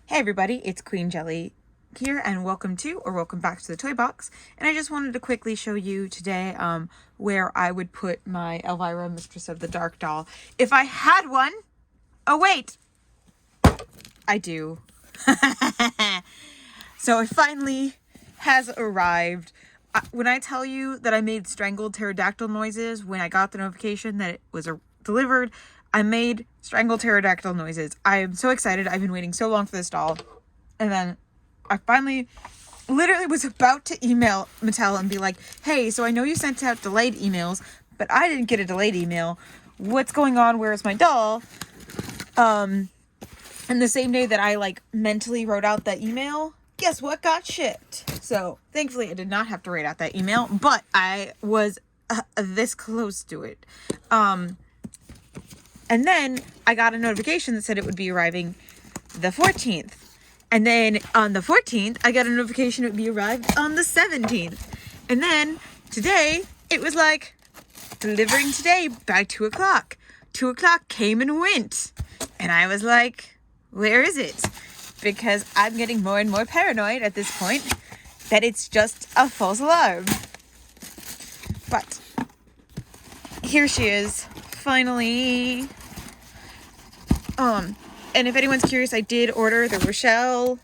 Hey everybody, it's Queen Jelly here and welcome back to the toy box. And I just wanted to quickly show you today where I would put my Elvira Mistress of the Dark doll if I had one. Oh wait, I do. So it finally has arrived. When I tell you that I made strangled pterodactyl noises when I got the notification that it was delivered, I made strangled pterodactyl noises. I am so excited. I've been waiting so long for this doll. And then I finally literally was about to email Mattel and be like, hey, so I know you sent out delayed emails, but I didn't get a delayed email. What's going on? Where's my doll? And the same day that I mentally wrote out that email, guess what got shipped? So thankfully I did not have to write out that email, but I was this close to it. And then I got a notification that said it would be arriving the 14th. And then on the 14th, I got a notification it would be arrived on the 17th. And then today, it was like, delivering today by 2 o'clock. 2 o'clock came and went. And I was like, where is it? Because I'm getting more and more paranoid at this point that it's just a false alarm. But here she is, finally. And if anyone's curious, I did order the Rochelle.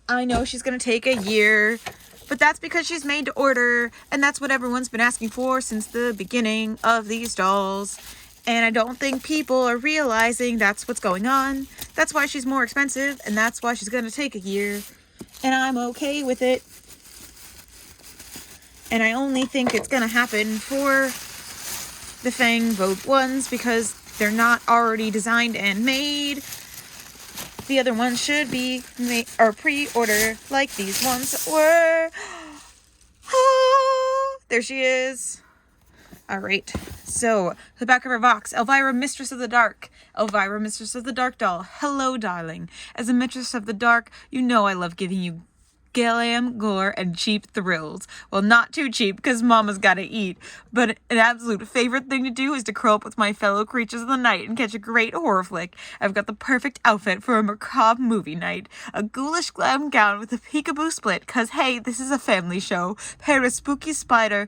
I know she's gonna take a year, but that's because she's made to order, and that's what everyone's been asking for since the beginning of these dolls. And I don't think people are realizing that's what's going on. That's why she's more expensive, and that's why she's gonna take a year. And I'm okay with it. And I only think it's gonna happen for the Fang Vogue ones because they're not already designed and made. The other ones should be made or pre-order like these ones were. Oh, there she is. All right. So the back of her box: Elvira, Mistress of the Dark. Elvira, Mistress of the Dark doll. Hello, darling. As a Mistress of the Dark, you know I love giving you glam, gore, and cheap thrills. Well, not too cheap, because mama's gotta eat. But an absolute favorite thing to do is to curl up with my fellow creatures of the night and catch a great horror flick. I've got the perfect outfit for a macabre movie night. A ghoulish glam gown with a peekaboo split, cause hey, this is a family show. Paired with spooky spider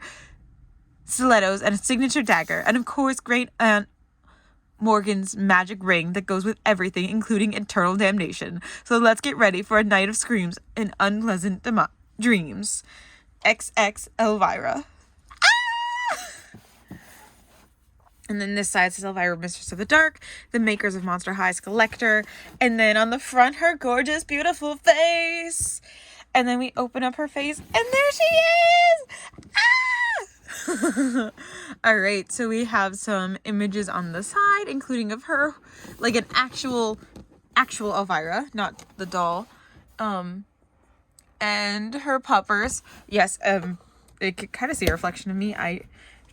stilettos and a signature dagger. And of course, great Aunt Morgan's magic ring that goes with everything, including eternal damnation. So let's get ready for a night of screams and unpleasant dreams. XX Elvira. Ah! And then this side says Elvira, Mistress of the Dark, the makers of Monster High, Skullector. And then on the front, her gorgeous, beautiful face. And then we open up her face, and there she is! Ah! All right, so we have some images on the side, including of her, like an actual Elvira, not the doll, and her puppers. Yes, you could kind of see a reflection of me. I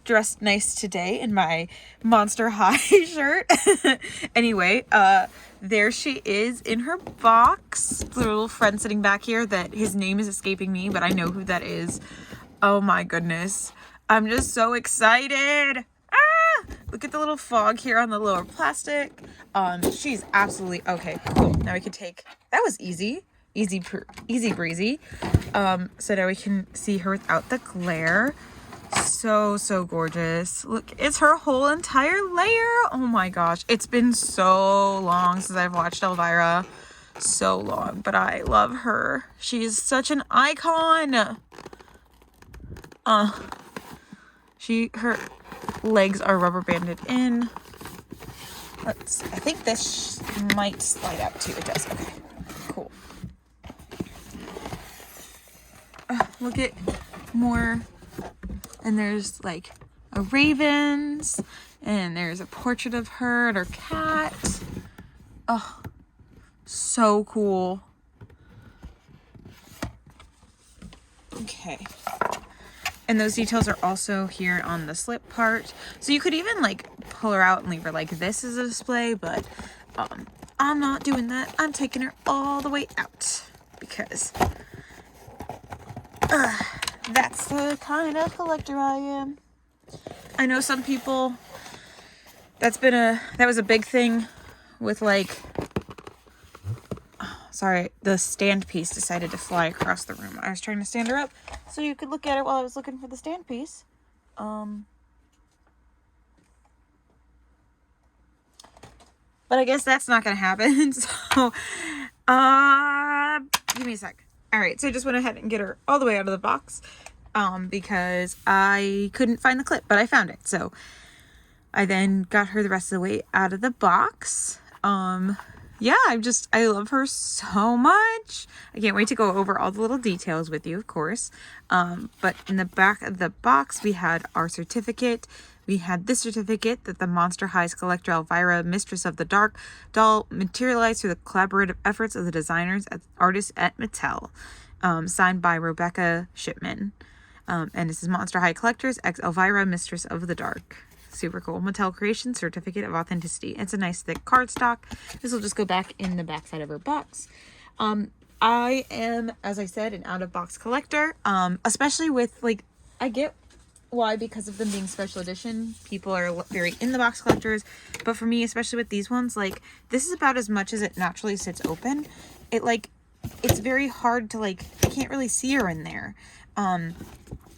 dressed nice today in my Monster High shirt. Anyway, there she is in her box. The little friend sitting back here that his name is escaping me, but I know who that is. Oh my goodness. I'm just so excited. Ah! Look at the little fog here on the lower plastic. She's absolutely okay. Cool. Now we can take, that was easy breezy. So now we can see her without the glare. So gorgeous. Look, it's her whole entire layer. Oh my gosh. It's been so long since I've watched Elvira. So long, but I love her. She's such an icon. Her legs are rubber banded in. I think this might slide out too. It does. Okay, cool. We'll get more. And there's like a ravens, and there's a portrait of her and her cat. Oh, so cool. Okay. And those details are also here on the slip part. So you could even pull her out and leave her like this as a display, but I'm not doing that. I'm taking her all the way out because that's the kind of collector I am. I know some people, that was a big thing with Sorry, the stand piece decided to fly across the room. I was trying to stand her up so you could look at it while I was looking for the stand piece. But I guess that's not going to happen. So, give me a sec. All right, so I just went ahead and get her all the way out of the box because I couldn't find the clip, but I found it. So I then got her the rest of the way out of the box. Yeah, I love her so much. I can't wait to go over all the little details with you, of course. But in the back of the box, we had our certificate. We had this certificate that the Monster High Skullector Elvira, Mistress of the Dark doll materialized through the collaborative efforts of the designers and artists at Mattel. Signed by Rebecca Shipman. And this is Monster High Collectors X Elvira, Mistress of the Dark. Super cool. Mattel Creation Certificate of Authenticity. It's a nice thick cardstock. This will just go back in the back side of her box. I am, as I said, an out-of-box collector. Especially with, like, I get why, because of them being special edition, people are very in-the-box collectors. But for me, especially with these ones, like, this is about as much as it naturally sits open. It's very hard to, like, I can't really see her in there.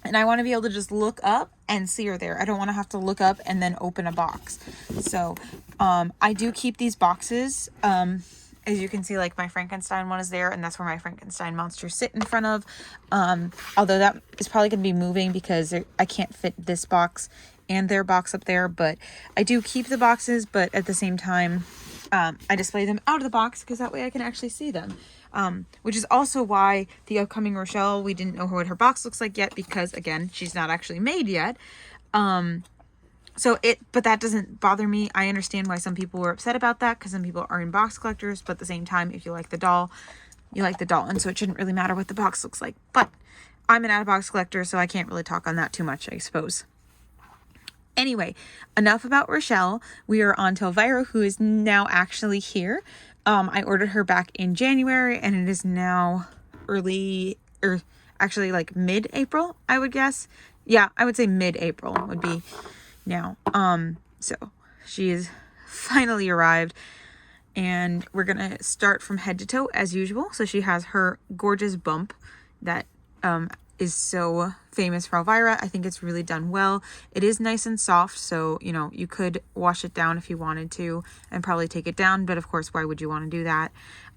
And I want to be able to just look up and see her there. I don't want to have to look up and then open a box. So, I do keep these boxes. As you can see, like, my Frankenstein one is there, and that's where my Frankenstein monsters sit in front of. Although that is probably going to be moving because I can't fit this box and their box up there. But I do keep the boxes, but at the same time, I display them out of the box because that way I can actually see them. Which is also why the upcoming Rochelle, we didn't know what her box looks like yet because, again, she's not actually made yet. But that doesn't bother me. I understand why some people were upset about that because some people are in box collectors, but at the same time, if you like the doll, you like the doll, and so it shouldn't really matter what the box looks like. But I'm an out-of-box collector, so I can't really talk on that too much, I suppose. Anyway, enough about Rochelle. We are on to Elvira, who is now actually here. I ordered her back in January, and it is now like mid-April, I would guess. Yeah, I would say mid-April would be now. So she is finally arrived, and we're gonna start from head to toe as usual. So she has her gorgeous bump that is so famous for Elvira. I think it's really done well. It is nice and soft, so you know you could wash it down if you wanted to and probably take it down, but of course, why would you want to do that?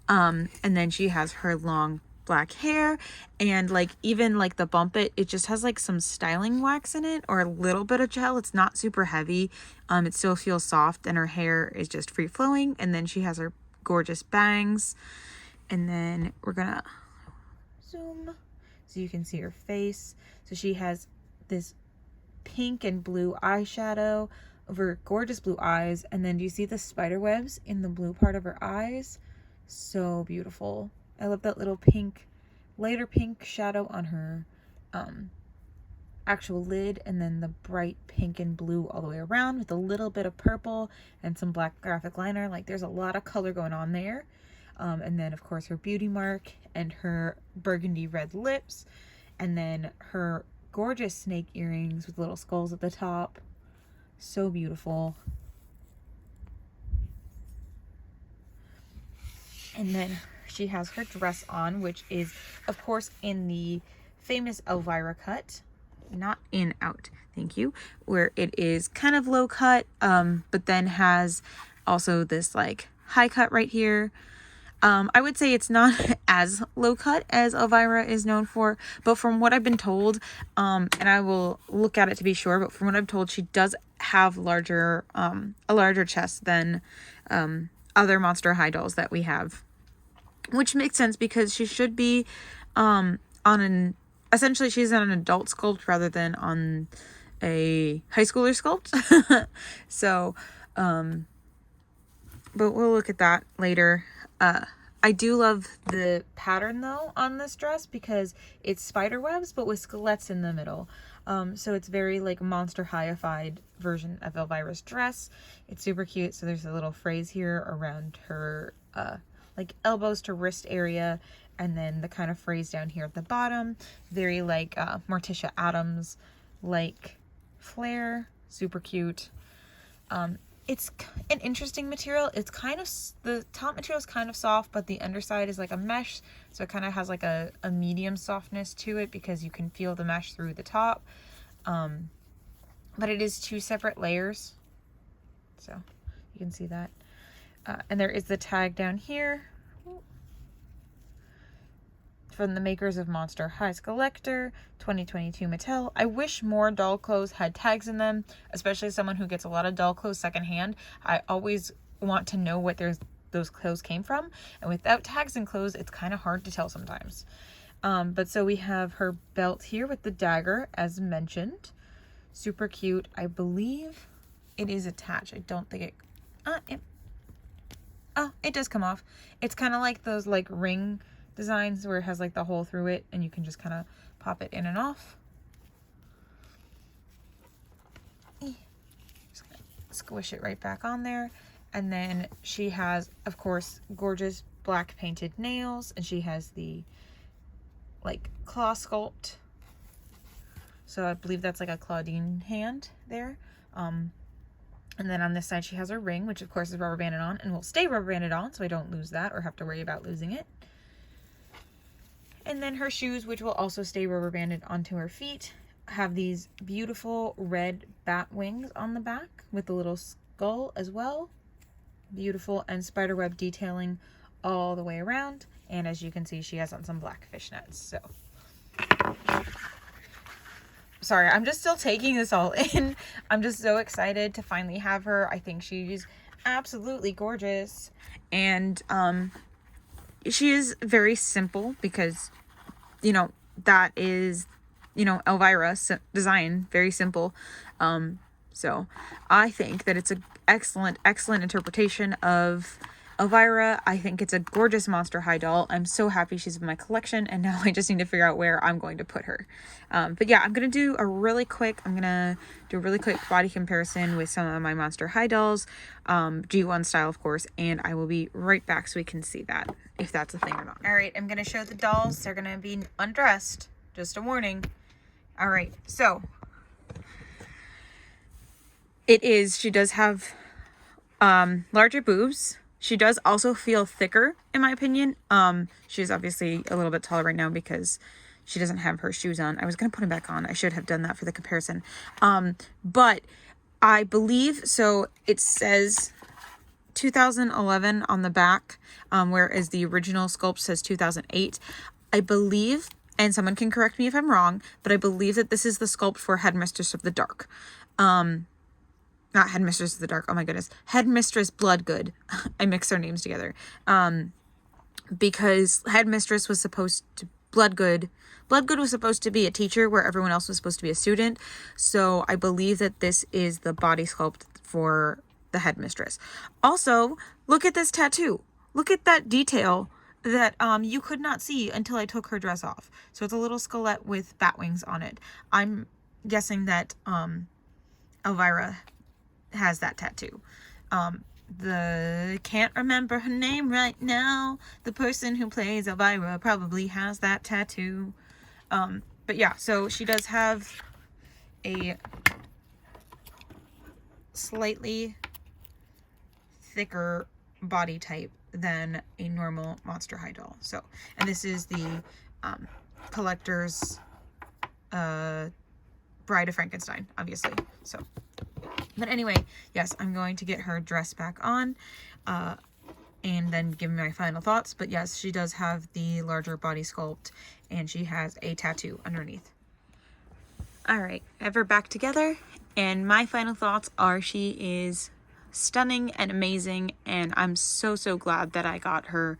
And then she has her long black hair, and like even like the bump it just has like some styling wax in it or a little bit of gel. It's not super heavy. It still feels soft, and her hair is just free flowing. And then she has her gorgeous bangs, and then we're gonna zoom so you can see her face. So she has this pink and blue eyeshadow over gorgeous blue eyes, and then do you see the spider webs in the blue part of her eyes? So beautiful. I love that little pink, lighter pink shadow on her actual lid, and then the bright pink and blue all the way around with a little bit of purple and some black graphic liner. Like, there's a lot of color going on there. And then of course her beauty mark and her burgundy red lips, and then her gorgeous snake earrings with little skulls at the top. So beautiful. And then she has her dress on, which is of course in the famous Elvira cut, not in out, thank you, where it is kind of low cut, but then has also this like high cut right here. I would say it's not as low cut as Elvira is known for, but from what I've been told, and I will look at it to be sure, but from what I'm told, she does have a larger chest than other Monster High dolls that we have, which makes sense because she should be essentially she's on an adult sculpt rather than on a high schooler sculpt. So, but we'll look at that later. I do love the pattern though on this dress because it's spider webs but with skelettes in the middle. So it's very like Monster High-ified version of Elvira's dress. It's super cute. So there's a little phrase here around her like elbows to wrist area, and then the kind of phrase down here at the bottom. Very like Morticia Addams like flare. Super cute. it's an interesting material. It's kind of, the top material is kind of soft, but the underside is like a mesh. So it kind of has like a medium softness to it because you can feel the mesh through the top. But it is 2 separate layers. So you can see that. And there is the tag down here from the makers of Monster High Skullector 2022 Mattel. I wish more doll clothes had tags in them, especially someone who gets a lot of doll clothes secondhand. I always want to know what those clothes came from, and without tags and clothes, it's kind of hard to tell sometimes. But so we have her belt here with the dagger, as mentioned. Super cute. I believe it is attached. I don't think it... it does come off. It's kind of like those like ring designs where it has like the hole through it and you can just kind of pop it in and off. Just gonna squish it right back on there. And then she has, of course, gorgeous black painted nails, and she has the like claw sculpt. So I believe that's like a Claudine hand there. And then on this side she has her ring, which of course is rubber banded on and will stay rubber banded on, so I don't lose that or have to worry about losing it. And then her shoes, which will also stay rubber banded onto her feet, have these beautiful red bat wings on the back with a little skull as well. Beautiful, and spiderweb detailing all the way around. And as you can see, she has on some black fishnets. So sorry, I'm just still taking this all in. I'm just so excited to finally have her. I think she's absolutely gorgeous. And she is very simple because, you know, that is, you know, Elvira's design, very simple. So I think that it's an excellent interpretation of Elvira. I think it's a gorgeous Monster High doll. I'm so happy she's in my collection, and now I just need to figure out where I'm going to put her. But yeah, I'm going to do a really quick body comparison with some of my Monster High dolls, G1 style, of course, and I will be right back so we can see that, if that's a thing or not. All right, I'm going to show the dolls. They're going to be undressed. Just a warning. All right, so she does have larger boobs. She does also feel thicker, in my opinion. She's obviously a little bit taller right now because she doesn't have her shoes on. I was going to put them back on. I should have done that for the comparison. But I believe, so it says 2011 on the back, whereas the original sculpt says 2008. I believe, and someone can correct me if I'm wrong, but I believe that this is the sculpt for Headmistress of the Dark. Not Headmistress of the Dark. Oh my goodness. Headmistress Bloodgood. I mix their names together. Because Headmistress was supposed to... Bloodgood was supposed to be a teacher where everyone else was supposed to be a student. So I believe that this is the body sculpt for the Headmistress. Also, look at this tattoo. Look at that detail that you could not see until I took her dress off. So it's a little skullet with bat wings on it. I'm guessing that Elvira has that tattoo. Can't remember her name right now. The person who plays Elvira probably has that tattoo. But yeah, so she does have a slightly thicker body type than a normal Monster High doll. So, and this is the collector's Bride of Frankenstein, obviously. So, but anyway, yes, I'm going to get her dress back on and then give me my final thoughts. But yes, she does have the larger body sculpt and she has a tattoo underneath. All right, I have her back together, and my final thoughts are she is stunning and amazing, and I'm so glad that I got her.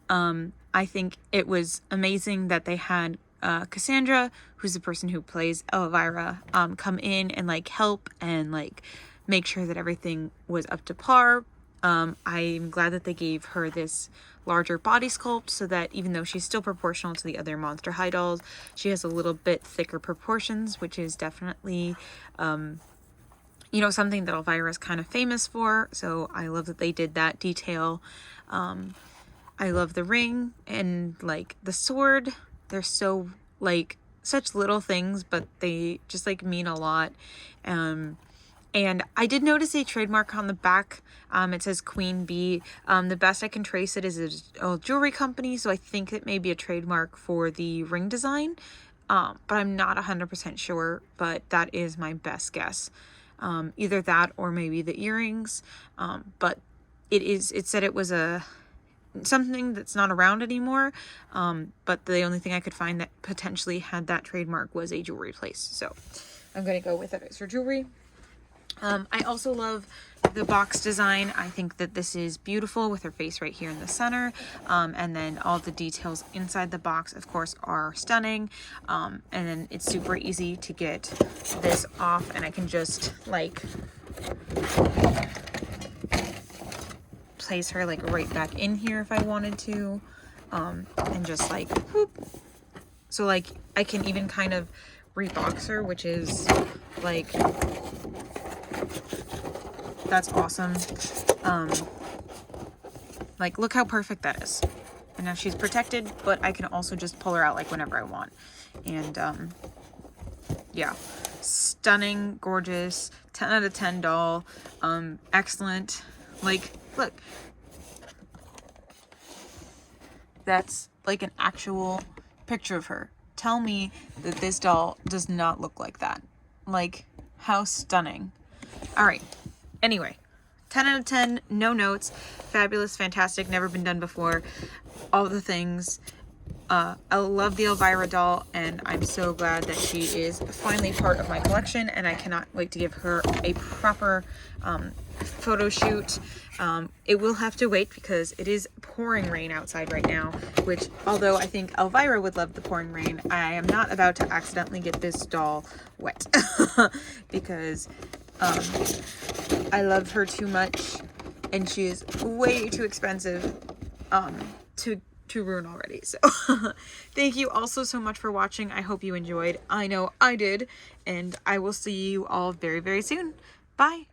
I think it was amazing that they had Cassandra, who's the person who plays Elvira, come in and like help and like make sure that everything was up to par. I'm glad that they gave her this larger body sculpt so that even though she's still proportional to the other Monster High dolls, she has a little bit thicker proportions, which is definitely you know, something that Elvira is kind of famous for. So I love that they did that detail. I love the ring and like the sword. They're so like such little things, but they just like mean a lot. And I did notice a trademark on the back. It says Queen Bee. The best I can trace it is a jewelry company, so I think it may be a trademark for the ring design. But I'm not 100% sure, but that is my best guess. Either that or maybe the earrings. But it said it was something that's not around anymore. But the only thing I could find that potentially had that trademark was a jewelry place. So I'm going to go with it as for jewelry. I also love the box design. I think that this is beautiful with her face right here in the center. And then all the details inside the box, of course, are stunning. And then it's super easy to get this off, and I can just like place her like right back in here if I wanted to. And just like whoop. So like I can even kind of rebox her, which is like, that's awesome. Like look how perfect that is. And now she's protected, but I can also just pull her out like whenever I want. And yeah, stunning, gorgeous, 10 out of 10 doll. Excellent. Like look, that's like an actual picture of her. Tell me that this doll does not look like that. Like, how stunning. All right. Anyway, 10 out of 10, no notes. Fabulous, fantastic, never been done before. All the things. I love the Elvira doll, and I'm so glad that she is finally part of my collection, and I cannot wait to give her a proper photo shoot. It will have to wait because it is pouring rain outside right now, which, although I think Elvira would love the pouring rain, I am not about to accidentally get this doll wet because I love her too much, and she is way too expensive to ruin already. So thank you also so much for watching. I hope you enjoyed. I know I did, and I will see you all very, very soon. Bye.